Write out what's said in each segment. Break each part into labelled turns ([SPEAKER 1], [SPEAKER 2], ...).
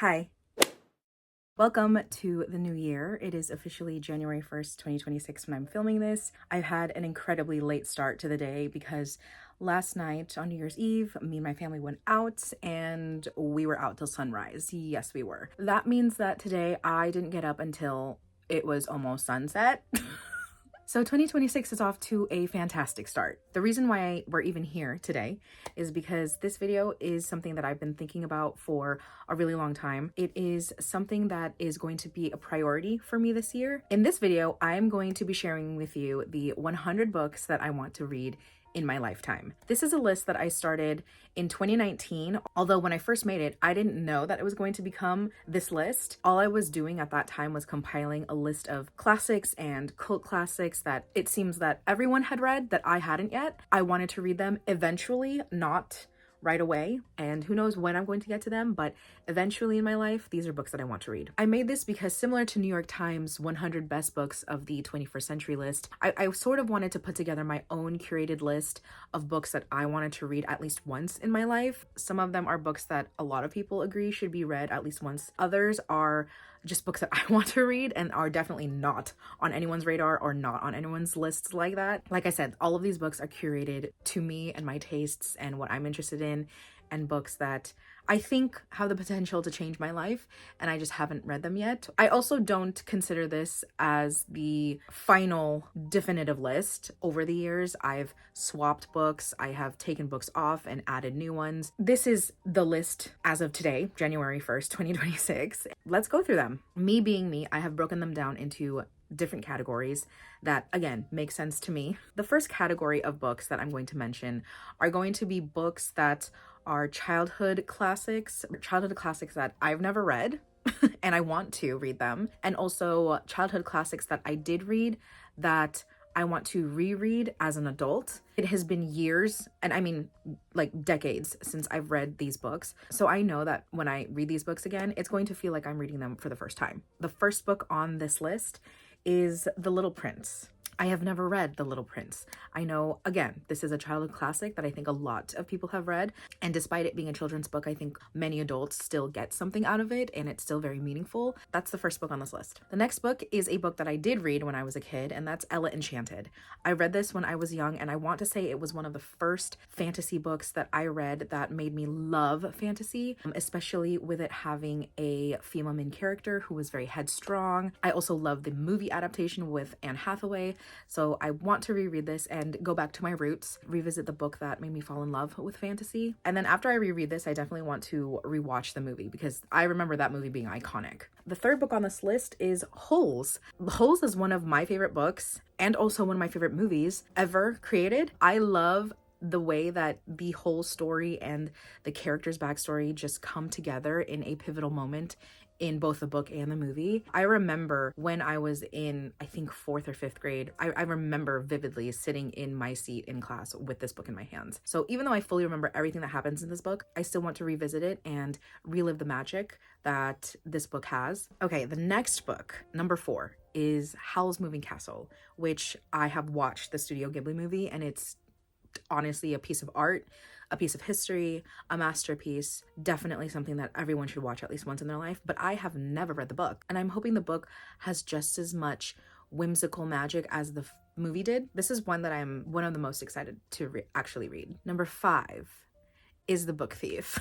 [SPEAKER 1] Hi, welcome to the new year. It is officially January 1st, 2026 when I'm filming this. I've had an incredibly late start to the day because last night on New Year's Eve, me and my family went out and we were out till sunrise. Yes, we were. That means that today I didn't get up until it was almost sunset. So 2026 is off to a fantastic start. The reason why we're even here today is because this video is something that I've been thinking about for a really long time. It is something that is going to be a priority for me this year. In this video, I am going to be sharing with you the 100 books that I want to read in my lifetime. This is a list that I started in 2019, although when I first made it, I didn't know that it was going to become this list. All I was doing at that time was compiling a list of classics and cult classics that it seems that everyone had read that I hadn't yet. I wanted to read them eventually, not right away, and who knows when I'm going to get to them, but eventually in my life, these are books that I want to read. I made this because similar to New York Times 100 best books of the 21st century list, I sort of wanted to put together my own curated list of books that I wanted to read at least once in my life. Some of them are books that a lot of people agree should be read at least once. Others are just books that I want to read and are definitely not on anyone's radar or not on anyone's lists like that. Like I said, all of these books are curated to me and my tastes and what I'm interested in, and books that I think have the potential to change my life, and I just haven't read them yet. I also don't consider this as the final definitive list. Over the years, I've swapped books, I have taken books off and added new ones. This is the list as of today, January 1st, 2026. Let's go through them. Me being me, I have broken them down into different categories that again make sense to me. The first category of books that I'm going to mention are going to be books that are childhood classics that I've never read and I want to read them, and also childhood classics that I did read that I want to reread as an adult. It has been years, and I mean like decades, since I've read these books. So I know that when I read these books again, it's going to feel like I'm reading them for the first time. The first book on this list is The Little Prince. I have never read The Little Prince. I know, again, this is a childhood classic that I think a lot of people have read. And despite it being a children's book, I think many adults still get something out of it and it's still very meaningful. That's the first book on this list. The next book is a book that I did read when I was a kid, and that's Ella Enchanted. I read this when I was young, and I want to say it was one of the first fantasy books that I read that made me love fantasy, especially with it having a female main character who was very headstrong. I also love the movie adaptation with Anne Hathaway. So I want to reread this and go back to my roots, revisit the book that made me fall in love with fantasy. And then after I reread this, I definitely want to rewatch the movie because I remember that movie being iconic. The third book on this list is Holes. Holes is one of my favorite books and also one of my favorite movies ever created. I love the way that the whole story and the character's backstory just come together in a pivotal moment in both the book and the movie. I remember when I was in, I think, 4th or 5th grade, I remember vividly sitting in my seat in class with this book in my hands. So even though I fully remember everything that happens in this book, I still want to revisit it and relive the magic that this book has. Okay, the next book, number 4, is Howl's Moving Castle, which I have watched the Studio Ghibli movie, and it's honestly a piece of art, a piece of history, a masterpiece, definitely something that everyone should watch at least once in their life. But I have never read the book, and I'm hoping the book has just as much whimsical magic as the movie did. This is one that I'm one of the most excited to actually read. Number 5 is The Book Thief.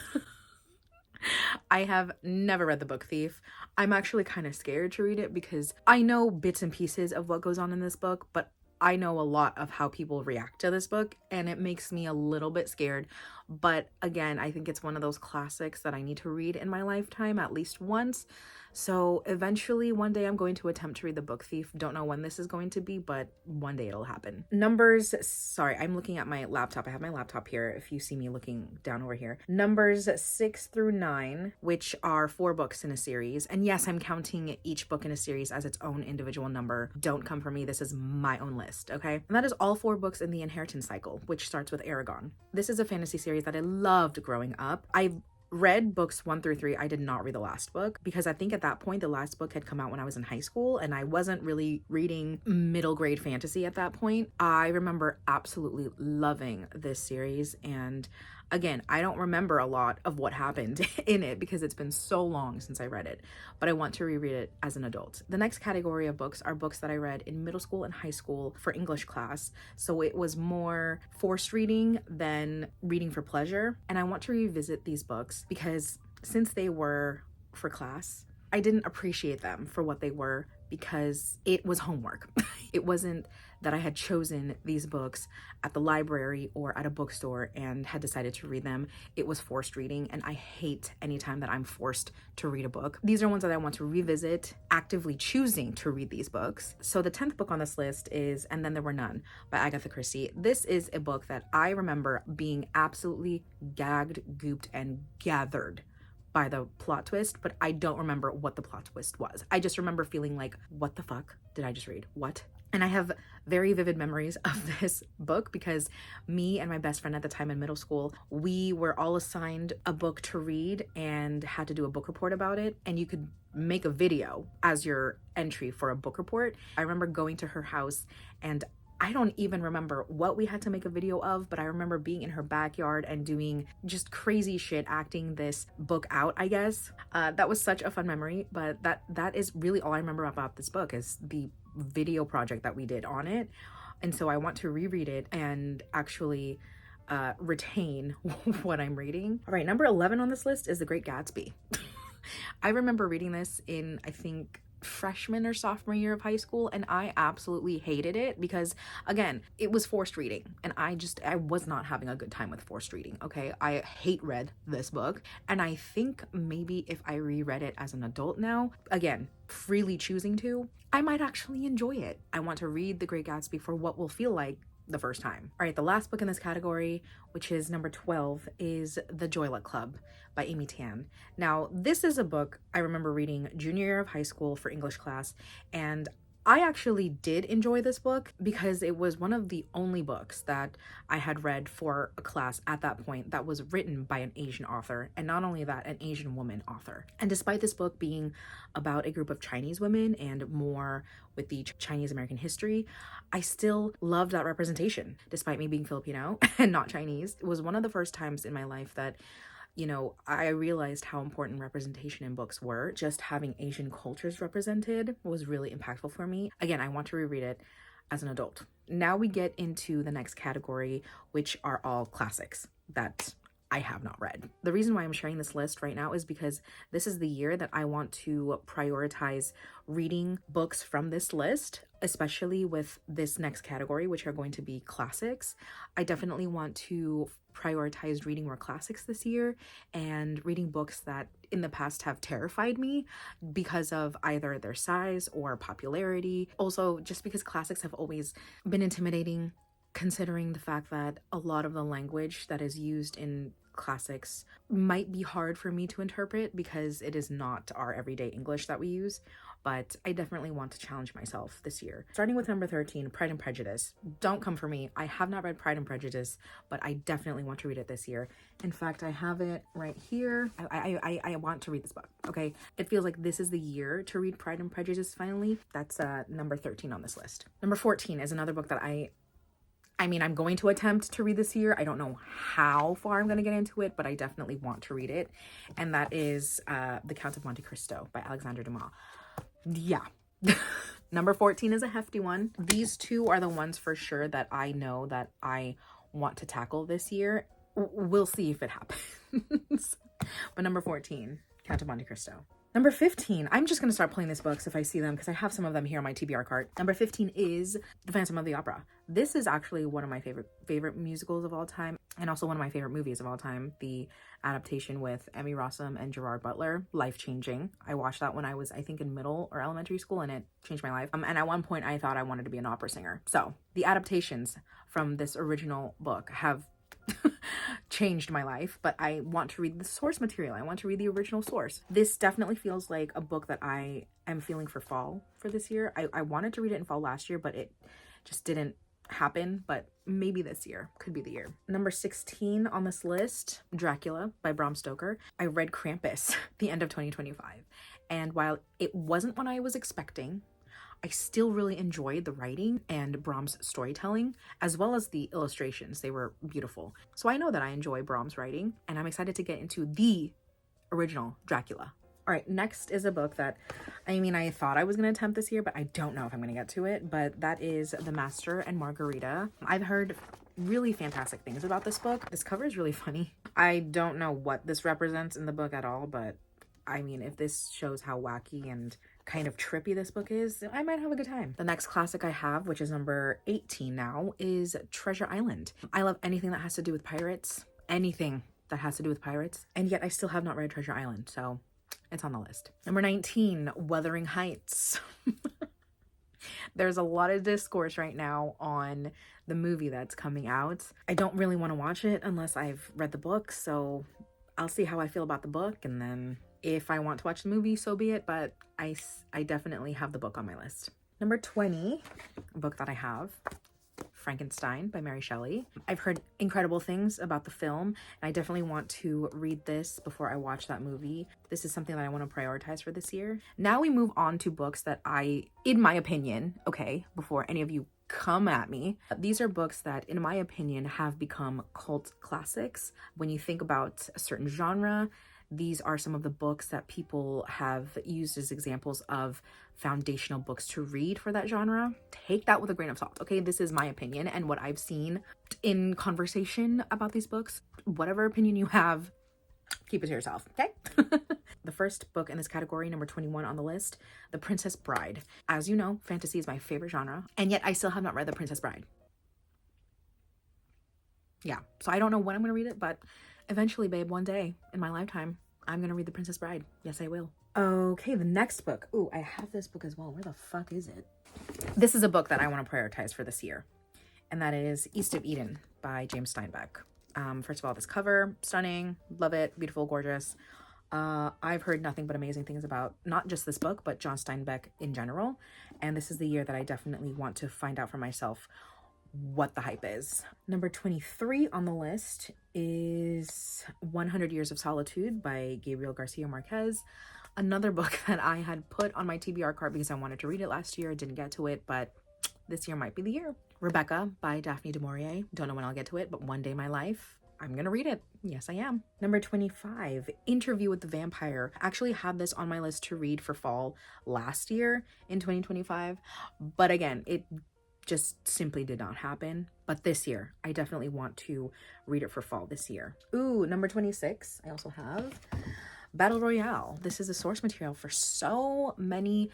[SPEAKER 1] I have never read The Book Thief. I'm actually kind of scared to read it because I know bits and pieces of what goes on in this book, but I know a lot of how people react to this book, and it makes me a little bit scared. But again, I think it's one of those classics that I need to read in my lifetime at least once. So eventually, one day I'm going to attempt to read The Book Thief. Don't know when this is going to be, but one day it'll happen. Sorry, I'm looking at my laptop. I have my laptop here if you see me looking down over here. Numbers 6 through 9, which are 4 books in a series. And yes, I'm counting each book in a series as its own individual number. Don't come for me. This is my own list, okay? And that is all 4 books in the Inheritance cycle, which starts with Eragon. This is a fantasy series that I loved growing up. I read books 1 through 3. I did not read the last book because I think at that point the last book had come out when I was in high school and I wasn't really reading middle grade fantasy at that point. I remember absolutely loving this series, and Again, I don't remember a lot of what happened in it because it's been so long since I read it, but I want to reread it as an adult. The next category of books are books that I read in middle school and high school for English class. So it was more forced reading than reading for pleasure. And I want to revisit these books because since they were for class, I didn't appreciate them for what they were because it was homework. It wasn't that I had chosen these books at the library or at a bookstore and had decided to read them. It was forced reading, and I hate any time that I'm forced to read a book. These are ones that I want to revisit, actively choosing to read these books. So the 10th book on this list is And Then There Were None by Agatha Christie. This is a book that I remember being absolutely gagged, gooped, and gathered by the plot twist, but I don't remember what the plot twist was. I just remember feeling like, what the fuck did I just read? What? And I have very vivid memories of this book because me and my best friend at the time in middle school, we were all assigned a book to read and had to do a book report about it. And you could make a video as your entry for a book report. I remember going to her house, and I don't even remember what we had to make a video of, but I remember being in her backyard and doing just crazy shit, acting this book out, I guess. That was such a fun memory, but that is really all I remember about this book is the video project that we did on it. And so I want to reread it and actually retain what I'm reading. All right, number 11 on this list is The Great Gatsby. I remember reading this in, I think, freshman or sophomore year of high school, and I absolutely hated it because, again, it was forced reading, and I was not having a good time with forced reading. Okay, I hate read this book, and I think maybe if I reread it as an adult now, again, freely choosing to, I might actually enjoy it. I want to read The Great Gatsby for what will feel like the first time. All right, the last book in this category, which is number 12, is The Joy Luck Club by Amy Tan. Now, this is a book I remember reading junior year of high school for English class, and I actually did enjoy this book because it was one of the only books that I had read for a class at that point that was written by an Asian author, and not only that, an Asian woman author. And despite this book being about a group of Chinese women and more with the Chinese American history, I still loved that representation, despite me being Filipino and not Chinese. It was one of the first times in my life that I realized how important representation in books were. Just having Asian cultures represented was really impactful for me. Again, I want to reread it as an adult. Now we get into the next category, which are all classics that I have not read. The reason why I'm sharing this list right now is because this is the year that I want to prioritize reading books from this list, especially with this next category, which are going to be classics. I definitely want to prioritize reading more classics this year and reading books that in the past have terrified me because of either their size or popularity. Also, just because classics have always been intimidating, considering the fact that a lot of the language that is used in classics might be hard for me to interpret because it is not our everyday English that we use. But I definitely want to challenge myself this year. Starting with number 13, Pride and Prejudice. Don't come for me. I have not read Pride and Prejudice, but I definitely want to read it this year. In fact, I have it right here. I want to read this book, okay? It feels like this is the year to read Pride and Prejudice finally. That's number 13 on this list. Number 14 is another book that I'm going to attempt to read this year. I don't know how far I'm going to get into it, but I definitely want to read it. And that is The Count of Monte Cristo by Alexandre Dumas. Yeah. Number 14 is a hefty one. These two are the ones for sure that I know that I want to tackle this year. We'll see if it happens. But number 14, Count of Monte Cristo. Number 15, I'm just going to start playing these books if I see them because I have some of them here on my TBR cart. Number 15 is The Phantom of the Opera. This is actually one of my favorite musicals of all time, and also one of my favorite movies of all time. The adaptation with Emmy Rossum and Gerard Butler, life-changing. I watched that when I was, I think, in middle or elementary school, and it changed my life. And at one point, I thought I wanted to be an opera singer. So the adaptations from this original book have changed my life, but I want to read the source material. I want to read the original source. This definitely feels like a book that I am feeling for fall for this year. I wanted to read it in fall last year, but it just didn't happen, but maybe this year could be the year. Number 16 on this list, Dracula by Bram Stoker. I read Krampus the end of 2025, and while it wasn't what I was expecting, I still really enjoyed the writing and Brahms' storytelling, as well as the illustrations. They were beautiful. So I know that I enjoy Brahms' writing, and I'm excited to get into the original Dracula. All right, next is a book that, I mean, I thought I was going to attempt this year, but I don't know if I'm going to get to it, but that is The Master and Margarita. I've heard really fantastic things about this book. This cover is really funny. I don't know what this represents in the book at all, but I mean, if this shows how wacky and kind of trippy this book is, I might have a good time. The next classic I have, which is number 18 now, is Treasure Island. I love anything that has to do with pirates, anything that has to do with pirates, and yet I still have not read Treasure Island, so it's on the list. Number 19, Wuthering Heights. There's a lot of discourse right now on the movie that's coming out. I don't really want to watch it unless I've read the book, so I'll see how I feel about the book, and then if I want to watch the movie, so be it, but I definitely have the book on my list. Number 20, a book that I have, Frankenstein by Mary Shelley. I've heard incredible things about the film, and I definitely want to read this before I watch that movie. This is something that I want to prioritize for this year. Now we move on to books that in my opinion, okay, before any of you come at me, these are books that, in my opinion, have become cult classics. When you think about a certain genre, these are some of the books that people have used as examples of foundational books to read for that genre. Take that with a grain of salt, okay? This is my opinion and what I've seen in conversation about these books. Whatever opinion you have, keep it to yourself, okay? The first book in this category, number 21 on the list, The Princess Bride. As you know, fantasy is my favorite genre, and yet I still have not read The Princess Bride. Yeah, so I don't know when I'm gonna read it, but eventually, babe, one day in my lifetime, I'm gonna read The Princess Bride. Yes, I will. Okay, the next book. Ooh, I have this book as well. Where the fuck is it? This is a book that I want to prioritize for this year, and that is East of Eden by James Steinbeck. First of all, this cover, stunning, love it, beautiful, gorgeous. I've heard nothing but amazing things about not just this book, but John Steinbeck in general, and this is the year that I definitely want to find out for myself what the hype is. Number 23 on the list is 100 Years of Solitude by Gabriel Garcia Marquez. Another book that I had put on my TBR card because I wanted to read it last year. Didn't get to it, but this year might be the year. Rebecca by Daphne du Maurier. Don't know when I'll get to it, but one day in my life, I'm gonna read it. Yes, I am. Number 25, Interview with the Vampire. I actually had this on my list to read for fall last year in 2025, but again, it just simply did not happen. But this year, I definitely want to read it for fall this year. Ooh, number 26, I also have Battle Royale. This is a source material for so many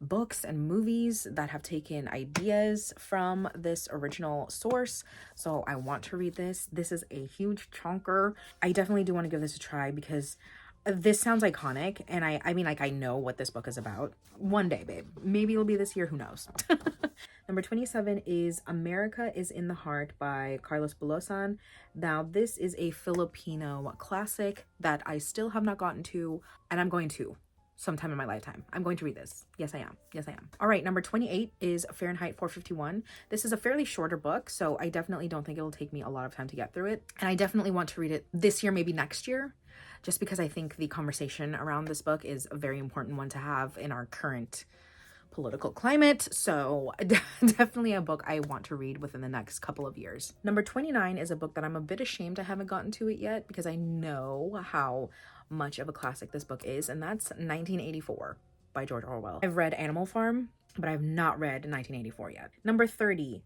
[SPEAKER 1] books and movies that have taken ideas from this original source. So I want to read this. This is a huge chunker. I definitely do want to give this a try because this sounds iconic, and I mean, like, I know what this book is about. One day, babe. Maybe it'll be this year, who knows? Number 27 is America is in the Heart by Carlos Bulosan. Now, this is a Filipino classic that I still have not gotten to, and I'm going to sometime in my lifetime. I'm going to read this. Yes, I am. Yes, I am. All right, number 28 is Fahrenheit 451. This is a fairly shorter book, so I definitely don't think it'll take me a lot of time to get through it. And I definitely want to read it this year, maybe next year, just because I think the conversation around this book is a very important one to have in our current political climate. So definitely a book I want to read within the next couple of years. Number 29 is a book that I'm a bit ashamed I haven't gotten to it yet because I know how much of a classic this book is, and that's 1984 by George Orwell. I've read Animal Farm, but I've not read 1984 yet. Number 30,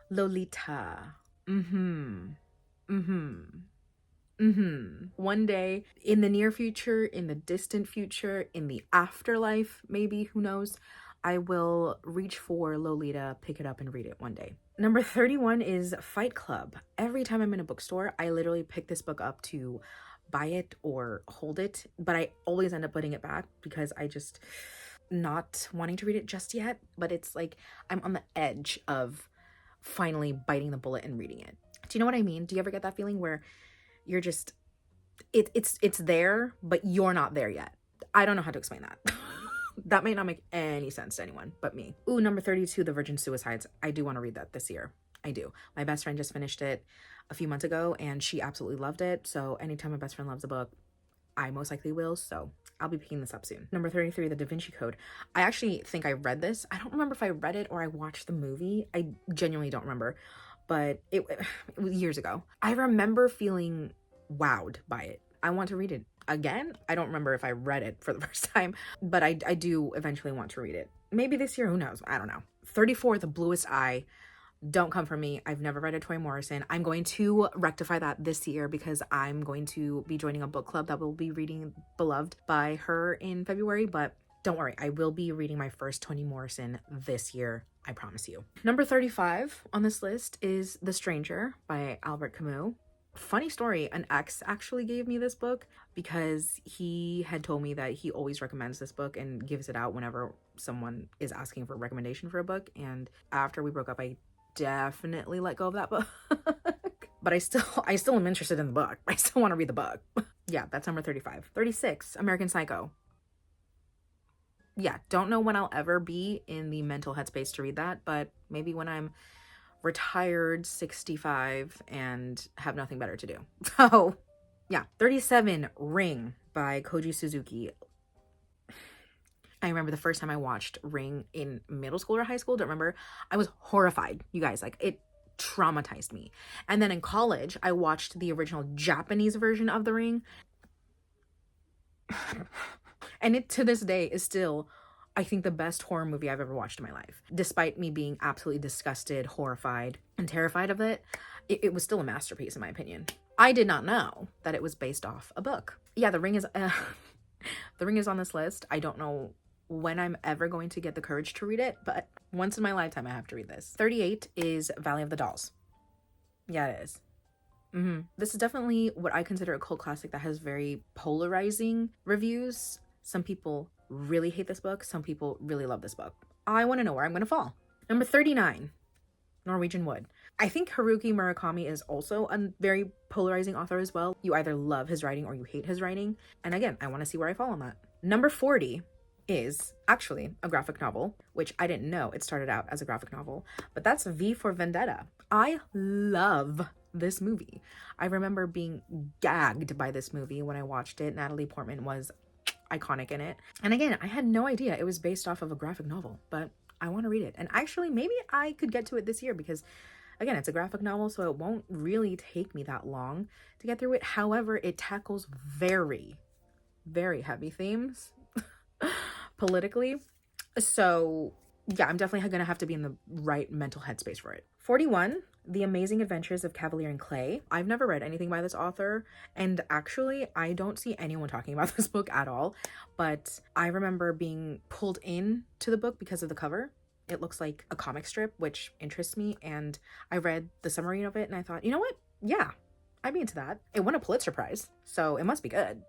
[SPEAKER 1] Lolita. One day in the near future, in the distant future, in the afterlife, maybe, who knows, I will reach for Lolita, pick it up, and read it one day. Number 31 is Fight Club. Every time I'm in a bookstore, I literally pick this book up to buy it or hold it, but I always end up putting it back because I just not wanting to read it just yet. But it's like I'm on the edge of finally biting the bullet and reading it. Do you know what I mean? Do you ever get that feeling where you're just it's there, but you're not there yet? I don't know how to explain that. That may not make any sense to anyone but me. Ooh, number 32, The Virgin Suicides. I do want to read that this year. I do. My best friend just finished it a few months ago and she absolutely loved it. So anytime my best friend loves a book, I most likely will, so I'll be picking this up soon. Number 33, The Da Vinci Code. I actually think I read this. I don't remember if I read it or I watched the movie. I genuinely don't remember, but it was years ago. I remember feeling wowed by it. I want to read it again. I don't remember if I read it for the first time, but I do eventually want to read it. Maybe this year, who knows? I don't know. 34, The Bluest Eye. Don't come for me. I've never read a Toni Morrison. I'm going to rectify that this year because I'm going to be joining a book club that will be reading Beloved by her in February, but don't worry, I will be reading my first Toni Morrison this year, I promise you. Number 35 on this list is The Stranger by Albert Camus. Funny story, an ex actually gave me this book because he had told me that he always recommends this book and gives it out whenever someone is asking for a recommendation for a book. And after we broke up, I definitely let go of that book. But I still am interested in the book. I still want to read the book. Yeah, that's number 35. 36, American Psycho. Yeah, don't know when I'll ever be in the mental headspace to read that, but maybe when I'm retired, 65, and have nothing better to do. So yeah. 37, Ring by Koji Suzuki. I remember the first time I watched Ring in middle school or high school. Don't remember. I was horrified, you guys. Like, it traumatized me. And then in college, I watched the original Japanese version of The Ring. And it, to this day, is still, I think, the best horror movie I've ever watched in my life. Despite me being absolutely disgusted, horrified, and terrified of it, it was still a masterpiece in my opinion. I did not know that it was based off a book. Yeah, The Ring is The Ring is on this list. I don't know when I'm ever going to get the courage to read it, but once in my lifetime I have to read this. 38 is Valley of the Dolls. Yeah, it is. This is definitely what I consider a cult classic that has very polarizing reviews. Some people really hate this book. Some people really love this book. I want to know where I'm going to fall. Number 39, Norwegian Wood. I think Haruki Murakami is also a very polarizing author as well. You either love his writing or you hate his writing. And again, I want to see where I fall on that. Number 40 is actually a graphic novel, which I didn't know it started out as a graphic novel, but that's V for Vendetta. I love this movie. I remember being gagged by this movie when I watched it. Natalie Portman was iconic in it. And again, I had no idea it was based off of a graphic novel, but I want to read it. And actually, maybe I could get to it this year because, again, it's a graphic novel, so it won't really take me that long to get through it. However, it tackles very, very heavy themes politically. So yeah, I'm definitely going to have to be in the right mental headspace for it. 41, The Amazing Adventures of Cavalier and Clay. I've never read anything by this author, and actually I don't see anyone talking about this book at all, but I remember being pulled in to the book because of the cover. It looks like a comic strip, which interests me, and I read the summary of it and I thought, you know what? Yeah, I'd be into that. It won a Pulitzer Prize, so it must be good.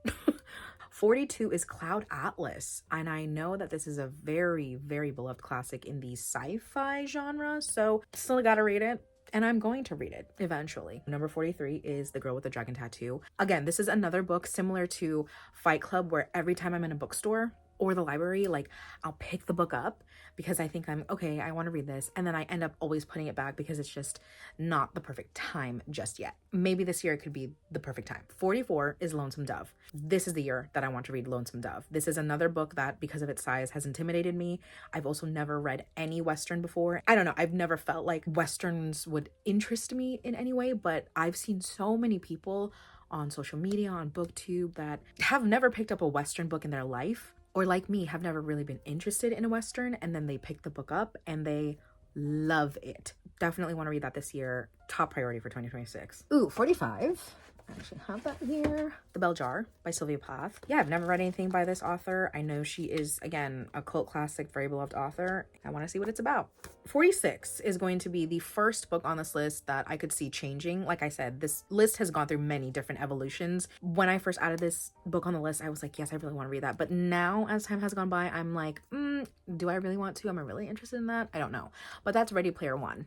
[SPEAKER 1] 42 is Cloud Atlas, and I know that this is a very, very beloved classic in the sci-fi genre, so still gotta read it, and I'm going to read it eventually. Number 43 is The Girl with the Dragon Tattoo. Again, this is another book similar to Fight Club, where every time I'm in a bookstore or the library, like, I'll pick the book up because I think okay, I want to read this, and then I end up always putting it back because it's just not the perfect time just yet. Maybe this year it could be the perfect time. 44 is Lonesome Dove. This is the year that I want to read Lonesome Dove. This is another book that, because of its size, has intimidated me. I've also never read any Western before. I don't know, I've never felt like Westerns would interest me in any way, but I've seen so many people on social media, on BookTube, that have never picked up a Western book in their life, or like me, have never really been interested in a Western, and then they pick the book up and they love it. Definitely want to read that this year. Top priority for 2026. Ooh, 45. I actually have that here. The Bell Jar by Sylvia Plath. Yeah, I've never read anything by this author. I know she is, again, a cult classic, very beloved author. I want to see what it's about. 46 is going to be the first book on this list that I could see changing. Like I said, this list has gone through many different evolutions. When I first added this book on the list, I was like, yes, I really want to read that. But now, as time has gone by, I'm like, do I really want to? Am I really interested in that? I don't know. But that's Ready Player One.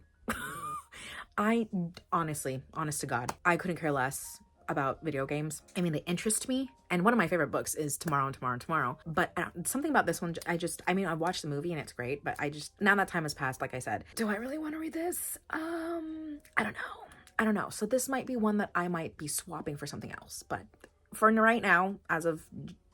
[SPEAKER 1] I honestly, honest to God, I couldn't care less about video games. I mean, they interest me, and one of my favorite books is Tomorrow and Tomorrow and Tomorrow, but something about this one, I mean, I watched the movie and it's great, but now that time has passed, like I said, do I really want to read this? I don't know. So this might be one that I might be swapping for something else, but for right now, as of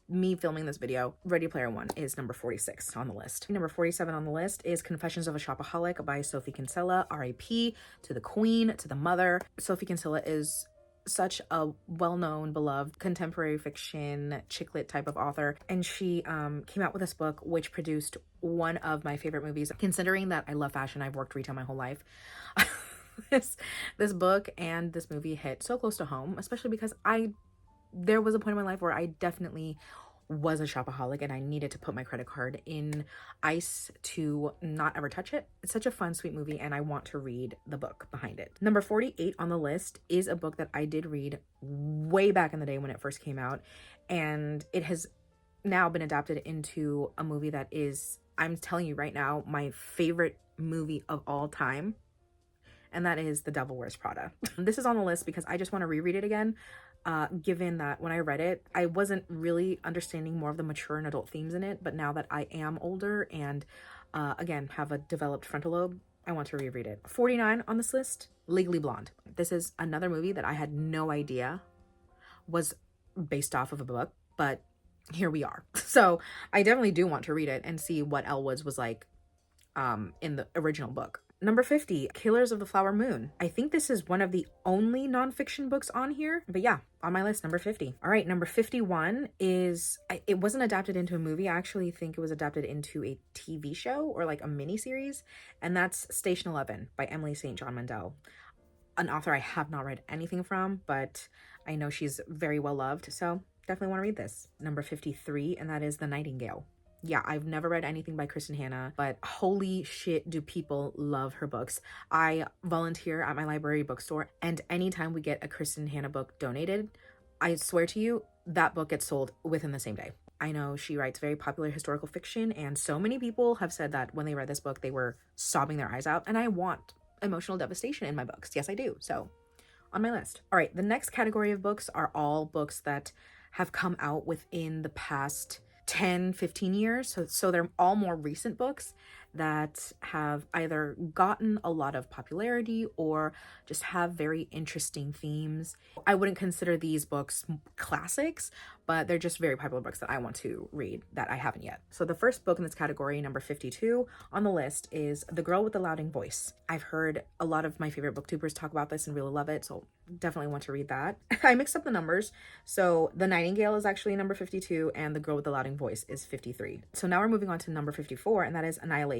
[SPEAKER 1] me filming this video, Ready Player One is number 46 on the list. Number 47 on the list is Confessions of a Shopaholic by Sophie Kinsella, R.I.P. to the queen, to the mother. Sophie Kinsella is such a well-known, beloved contemporary fiction chick lit type of author, and she came out with this book which produced one of my favorite movies. Considering that I love fashion, I've worked retail my whole life, this book and this movie hit so close to home, especially because there was a point in my life where I definitely was a shopaholic and I needed to put my credit card in ice to not ever touch it. It's such a fun, sweet movie, and I want to read the book behind it. Number 48 on the list is a book that I did read way back in the day when it first came out, and it has now been adapted into a movie that is, I'm telling you right now, my favorite movie of all time, and that is The Devil Wears Prada. This is on the list because I just want to reread it again. Given that when I read it, I wasn't really understanding more of the mature and adult themes in it, but now that I am older and again have a developed frontal lobe, I want to reread it. 49 on this list, Legally Blonde. This is another movie that I had no idea was based off of a book, but here we are. So I definitely do want to read it and see what Elle Woods was like in the original book. Number 50, Killers of the Flower Moon. I think this is one of the only nonfiction books on here, but yeah, on my list, number 50. All right, number 51 is, it wasn't adapted into a movie. I actually think it was adapted into a TV show or like a mini series, and that's Station 11 by Emily St. John Mandel, an author I have not read anything from, but I know she's very well loved, so definitely want to read this. Number 53, and that is The Nightingale. Yeah, I've never read anything by Kristen Hanna, but holy shit do people love her books. I volunteer at my library bookstore, and anytime we get a Kristen Hanna book donated, I swear to you, that book gets sold within the same day. I know she writes very popular historical fiction, and so many people have said that when they read this book, they were sobbing their eyes out, and I want emotional devastation in my books. Yes, I do. So, on my list. All right, the next category of books are all books that have come out within the past 10, 15 years. So they're all more recent books that have either gotten a lot of popularity or just have very interesting themes. I wouldn't consider these books classics, but they're just very popular books that I want to read that I haven't yet. So the first book in this category, number 52 on the list, is The Girl with the Louding Voice. I've heard a lot of my favorite booktubers talk about this and really love it, so definitely want to read that. I mixed up the numbers. So The Nightingale is actually number 52 and The Girl with the Louding Voice is 53. So now we're moving on to number 54, and that is Annihilation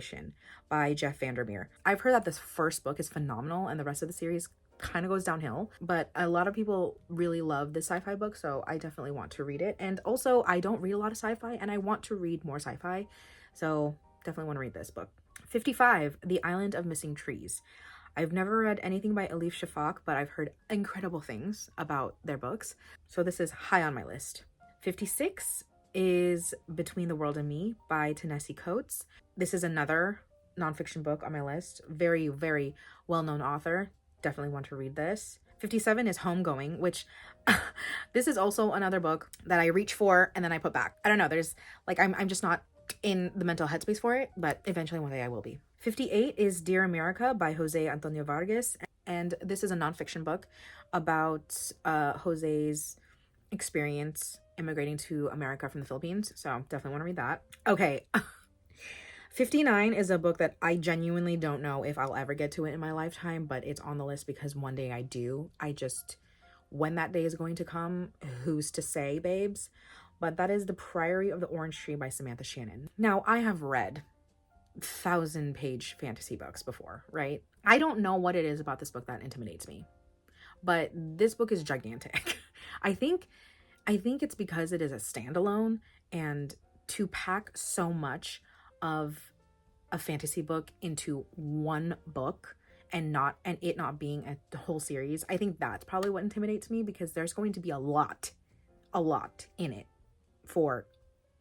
[SPEAKER 1] by Jeff Vandermeer. I've heard that this first book is phenomenal and the rest of the series kind of goes downhill, but a lot of people really love this sci-fi book, so I definitely want to read it. And also, I don't read a lot of sci-fi and I want to read more sci-fi, so definitely want to read this book. 55, The Island of Missing Trees. I've never read anything by Elif Shafak, but I've heard incredible things about their books, so this is high on my list. 56 is Between the World and Me by Ta-Nehisi Coates. This is another nonfiction book on my list. Very, very well-known author. Definitely want to read this. 57 is Homegoing, which this is also another book that I reach for and then I put back. I don't know, there's like, I'm just not in the mental headspace for it, but eventually one day I will be. 58 is Dear America by Jose Antonio Vargas, and this is a nonfiction book about Jose's experience immigrating to America from the Philippines, so definitely want to read that. Okay. 59 is a book that I genuinely don't know if I'll ever get to it in my lifetime, but it's on the list because one day I do. When that day is going to come, who's to say, babes? But that is The Priory of the Orange Tree by Samantha Shannon. Now, I have read 1,000-page fantasy books before, right? I don't know what it is about this book that intimidates me, but this book is gigantic. I think it's because it is a standalone, and to pack so much of a fantasy book into one book and it not being a whole series, I think that's probably what intimidates me, because there's going to be a lot in it for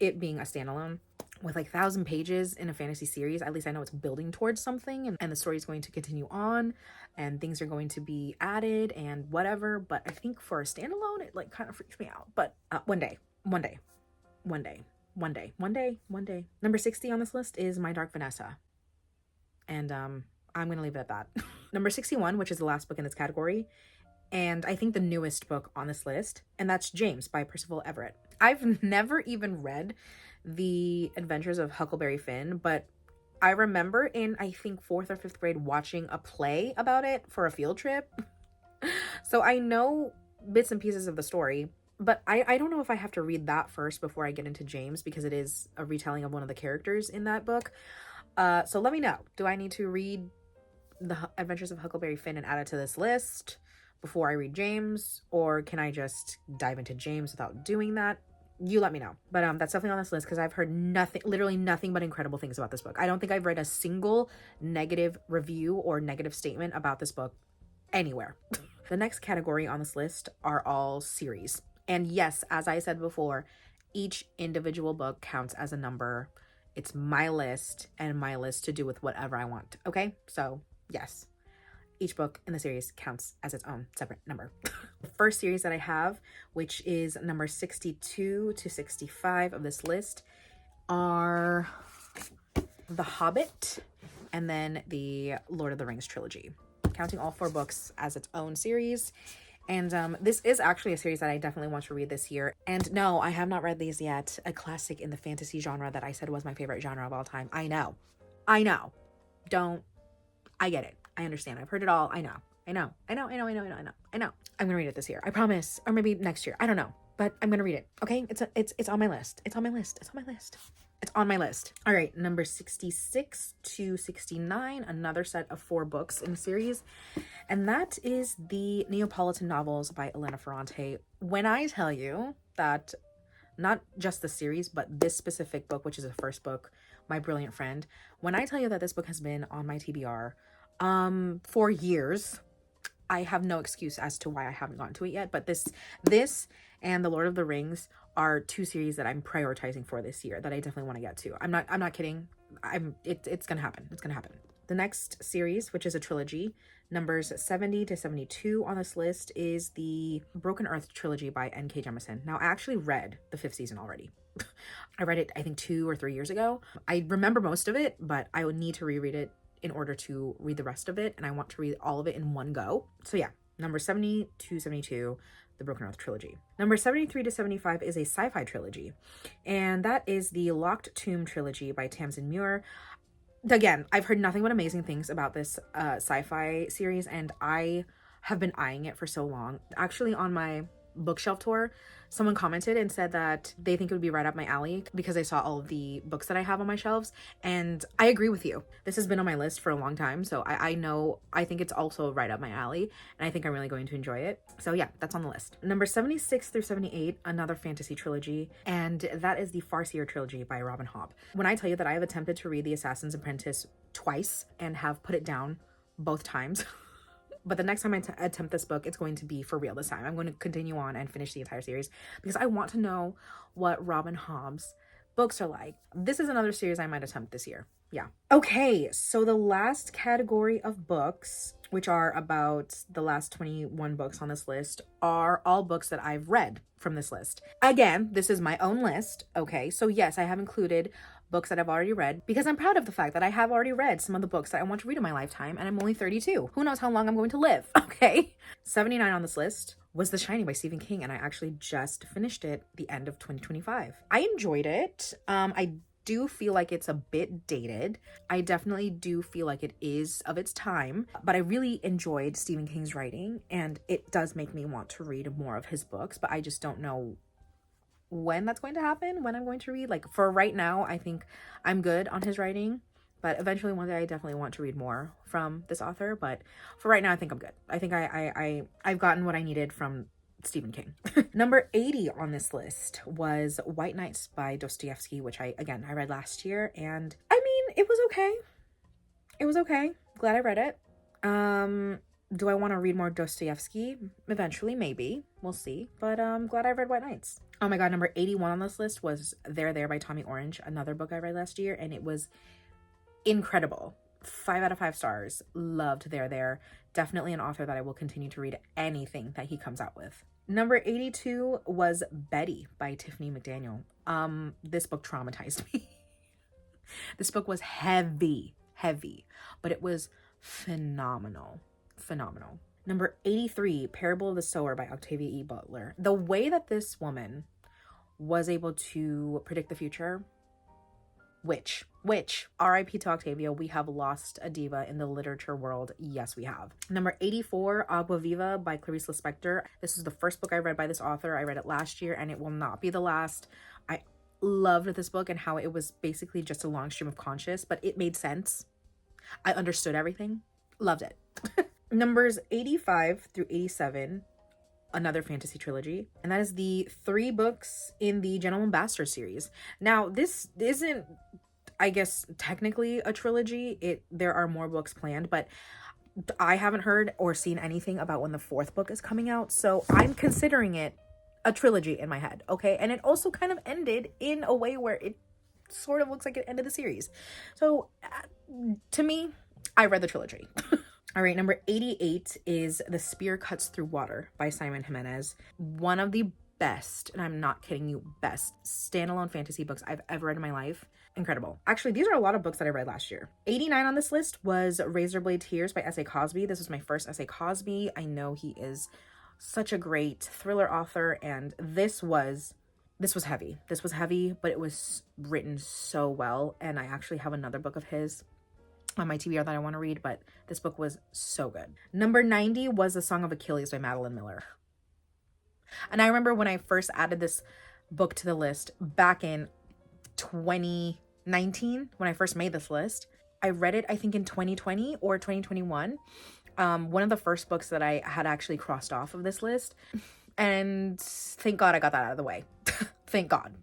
[SPEAKER 1] it being a standalone. With like 1,000 pages in a fantasy series, at least I know it's building towards something, and the story is going to continue on and things are going to be added and whatever. But I think for a standalone, it like kind of freaks me out. But one day. Number 60 on this list is My Dark Vanessa, and I'm gonna leave it at that. Number 61, which is the last book in this category, and I think the newest book on this list, and that's James by Percival Everett. I've never even read The Adventures of Huckleberry Finn, but I remember in, I think, 4th or 5th grade watching a play about it for a field trip. So I know bits and pieces of the story, but I don't know if I have to read that first before I get into James, because it is a retelling of one of the characters in that book. So let me know. Do I need to read The Adventures of Huckleberry Finn and add it to this list before I read James? Or can I just dive into James without doing that? You let me know. But that's definitely on this list because I've heard nothing, literally nothing but incredible things about this book. I don't think I've read a single negative review or negative statement about this book anywhere. The next category on this list are all series. And yes, as I said before, each individual book counts as a number. It's my list and my list to do with whatever I want. Okay? So, yes. Each book in the series counts as its own separate number. The first series that I have, which is number 62 to 65 of this list, are The Hobbit and then the Lord of the Rings trilogy, counting all 4 books as its own series. And this is actually a series that I definitely want to read this year. And no, I have not read these yet. A classic in the fantasy genre that I said was my favorite genre of all time. I know. I get it. I understand. I've heard it all. I know. I'm gonna read it this year. I promise. Or maybe next year. I don't know. But I'm gonna read it. Okay? It's on my list. It's on my list. It's on my list. All right, number 66 to 69, another set of 4 books in the series. And that is the Neapolitan novels by Elena Ferrante. When I tell you that not just the series, but this specific book, which is the first book, My Brilliant Friend, when I tell you that this book has been on my TBR for years, I have no excuse as to why I haven't gotten to it yet. But this and The Lord of the Rings are 2 series that I'm prioritizing for this year that I definitely want to get to. I'm not kidding. It's gonna happen. It's gonna happen. The next series, which is a trilogy, numbers 70 to 72 on this list, is the Broken Earth trilogy by N.K. Jemisin. Now, I actually read the 5th season already. I read it, I think, 2 or 3 years ago. I remember most of it, but I would need to reread it in order to read the rest of it, and I want to read all of it in one go. So yeah, number 70 to 72, the Broken Earth trilogy. Number 73 to 75 is a sci-fi trilogy, and that is the Locked Tomb trilogy by Tamsin Muir. Again, I've heard nothing but amazing things about this sci-fi series, and I have been eyeing it for so long. Actually, on my bookshelf tour, someone commented and said that they think it would be right up my alley because they saw all of the books that I have on my shelves, and I agree with you. This has been on my list for a long time, so I think it's also right up my alley, and I think I'm really going to enjoy it. So yeah, that's on the list. Number 76 through 78, another fantasy trilogy, and that is the Farseer trilogy by Robin Hobb. When I tell you that I have attempted to read The Assassin's Apprentice twice and have put it down both times, but the next time I attempt this book, it's going to be for real this time. I'm going to continue on and finish the entire series because I want to know what Robin Hobb's books are like. This is another series I might attempt this year. Yeah. Okay, so the last category of books, which are about the last 21 books on this list, are all books that I've read from this list. Again, this is my own list, okay? So yes, I have included books that I've already read because I'm proud of the fact that I have already read some of the books that I want to read in my lifetime, and I'm only 32. Who knows how long I'm going to live, okay? 79 on this list was The Shining by Stephen King, and I actually just finished it the end of 2025. I enjoyed it. I do feel like it's a bit dated. I definitely do feel like it is of its time, but I really enjoyed Stephen King's writing, and it does make me want to read more of his books, but I just don't know when that's going to happen, when I'm going to read. Like, for right now, I think I'm good on his writing, but eventually one day I definitely want to read more from this author. But for right now, I think I'm good. I think I've gotten what I needed from Stephen King. Number 80 on this list was White Nights by Dostoevsky, which I read last year, and I mean, it was okay. It was okay. Glad I read it. Do I want to read more Dostoevsky? Eventually, maybe. We'll see. But glad I read White Nights. Oh my god, number 81 on this list was There by Tommy Orange, another book I read last year, and it was incredible. 5 out of 5 stars. Loved There. Definitely an author that I will continue to read anything that he comes out with. Number 82 was Betty by Tiffany McDaniel. This book traumatized me. This book was heavy, but it was phenomenal. Number 83, Parable of the Sower by Octavia E. Butler. The way that this woman was able to predict the future, which, RIP to Octavia, we have lost a diva in the literature world. Yes, we have. Number 84, Agua Viva by Clarice Lispector. This is the first book I read by this author. I read it last year and it will not be the last. I loved this book and how it was basically just a long stream of conscious, but it made sense. I understood everything. Loved it. Numbers 85 through 87, another fantasy trilogy, and that is the 3 books in the Gentleman Bastard series. Now, this isn't, I guess, technically a trilogy. There are more books planned, but I haven't heard or seen anything about when the 4th book is coming out, so I'm considering it a trilogy in my head, okay? And it also kind of ended in a way where it sort of looks like it ended the series. So, to me, I read the trilogy. All right, number 88 is The Spear Cuts Through Water by Simon Jimenez. One of the best, and I'm not kidding you, best standalone fantasy books I've ever read in my life. Incredible. Actually, these are a lot of books that I read last year. 89 on this list was Razorblade Tears by S.A. Cosby. This was my first S.A. Cosby. I know he is such a great thriller author, and this was heavy. This was heavy, but it was written so well, and I actually have another book of his on my TBR that I want to read, but this book was so good. Number 90 was The Song of Achilles by Madeline Miller. And I remember when I first added this book to the list back in 2019, when I first made this list. I read it, I think, in 2020 or 2021. One of the first books that I had actually crossed off of this list. And thank God I got that out of the way. Thank God.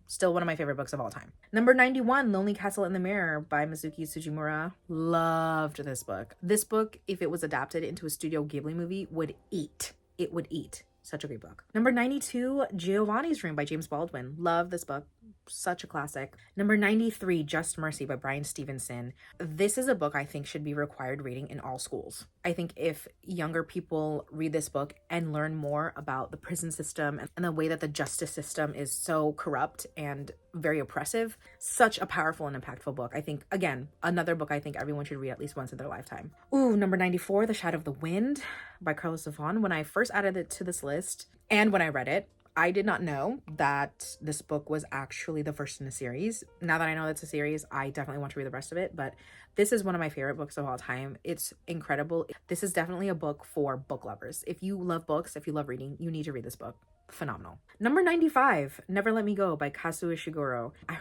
[SPEAKER 1] Still one of my favorite books of all time. Number 91, Lonely Castle in the Mirror by Mizuki Tsujimura. Loved this book. This book, if it was adapted into a Studio Ghibli movie, would eat. It would eat. Such a great book. Number 92, Giovanni's Room by James Baldwin. Love this book. Such a classic. Number 93, Just Mercy by Bryan Stevenson. This is a book I think should be required reading in all schools. I think if younger people read this book and learn more about the prison system and the way that the justice system is so corrupt and very oppressive, such a powerful and impactful book. I think, again, another book I think everyone should read at least once in their lifetime. Ooh, number 94, The Shadow of the Wind by Carlos Zavon. When I first added it to this list and when I read it, I did not know that this book was actually the first in a series. Now that I know it's a series, I definitely want to read the rest of it, but this is one of my favorite books of all time. It's incredible. This is definitely a book for book lovers. If you love books, if you love reading, you need to read this book. Phenomenal. Number 95, Never Let Me Go by Kazuo Ishiguro. I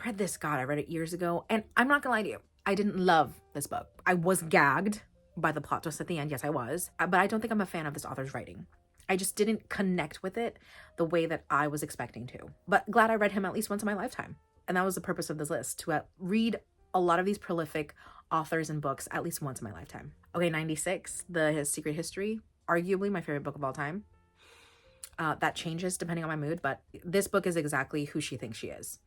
[SPEAKER 1] read it years ago, and I'm not gonna lie to you, I didn't love this book. I was gagged by the plot twist at the end. Yes, I was, but I don't think I'm a fan of this author's writing. I just didn't connect with it the way that I was expecting to. But glad I read him at least once in my lifetime. And that was the purpose of this list, to read a lot of these prolific authors and books at least once in my lifetime. Okay, 96, His Secret History. Arguably my favorite book of all time. That changes depending on my mood, but this book is exactly who she thinks she is.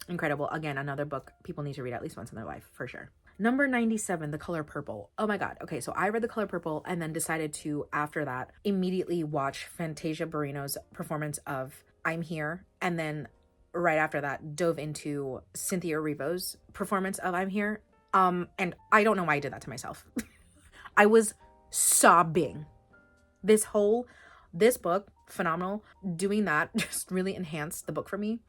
[SPEAKER 1] Incredible. Again, another book people need to read at least once in their life, for sure. Number 97, The Color Purple. Oh my God. Okay, so I read The Color Purple and then decided to, after that, immediately watch Fantasia Barrino's performance of I'm Here. And then right after that, dove into Cynthia Erivo's performance of I'm Here. And I don't know why I did that to myself. I was sobbing. This book, phenomenal. Doing that just really enhanced the book for me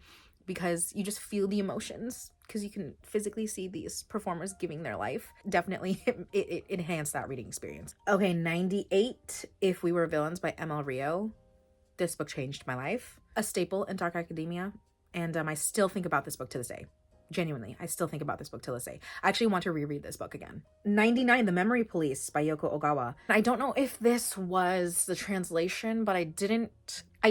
[SPEAKER 1] because you just feel the emotions because you can physically see these performers giving their life. Definitely it enhanced that reading experience. Okay, 98, If We Were Villains by ML Rio. This book changed my life. A staple in dark academia. And I still think about this book to this day. Genuinely, I still think about this book to this day. I actually want to reread this book again. 99, The Memory Police by Yoko Ogawa. I don't know if this was the translation, but I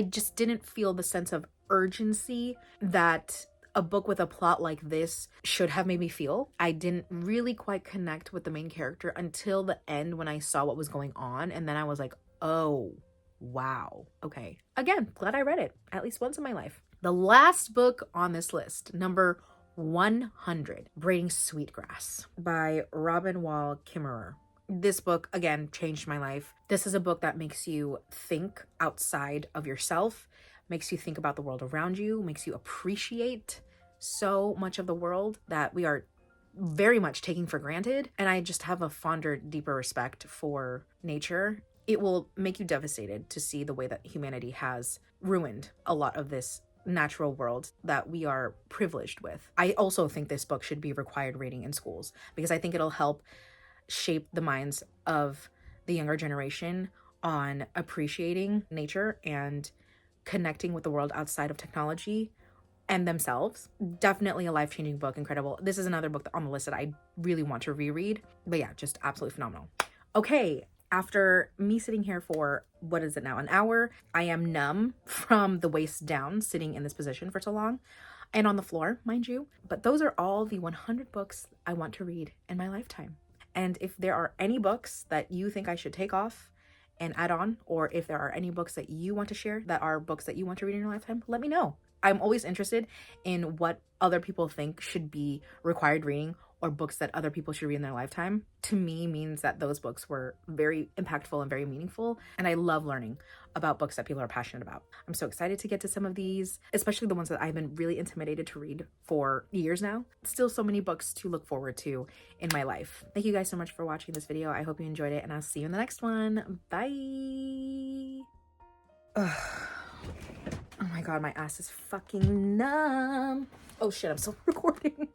[SPEAKER 1] just didn't feel the sense of urgency that a book with a plot like this should have made me feel. I didn't really quite connect with the main character until the end when I saw what was going on. And then I was like, oh, wow. Okay. Again, glad I read it at least once in my life. The last book on this list, number 100, Braiding Sweetgrass by Robin Wall Kimmerer. This book, again, changed my life. This is a book that makes you think outside of yourself, makes you think about the world around you, makes you appreciate so much of the world that we are very much taking for granted. And I just have a fonder, deeper respect for nature. It will make you devastated to see the way that humanity has ruined a lot of this natural world that we are privileged with. I also think this book should be required reading in schools because I think it'll help shape the minds of the younger generation on appreciating nature and connecting with the world outside of technology and themselves. Definitely a life-changing book, incredible. This is another book on the list that I really want to reread. But yeah, just absolutely phenomenal. Okay, after me sitting here for, what is it now, an hour, I am numb from the waist down, sitting in this position for so long, and on the floor, mind you. But those are all the 100 books I want to read in my lifetime. And if there are any books that you think I should take off and add on, or if there are any books that you want to share that are books that you want to read in your lifetime, let me know. I'm always interested in what other people think should be required reading or books that other people should read in their lifetime. To me means that those books were very impactful and very meaningful, and I love learning about books that people are passionate about. I'm so excited to get to some of these, especially the ones that I've been really intimidated to read for years now. Still so many books to look forward to in my life. Thank you guys so much for watching this video. I hope you enjoyed it, and I'll see you in the next one. Bye. Ugh. Oh my god, my ass is fucking numb. Oh shit, I'm still recording.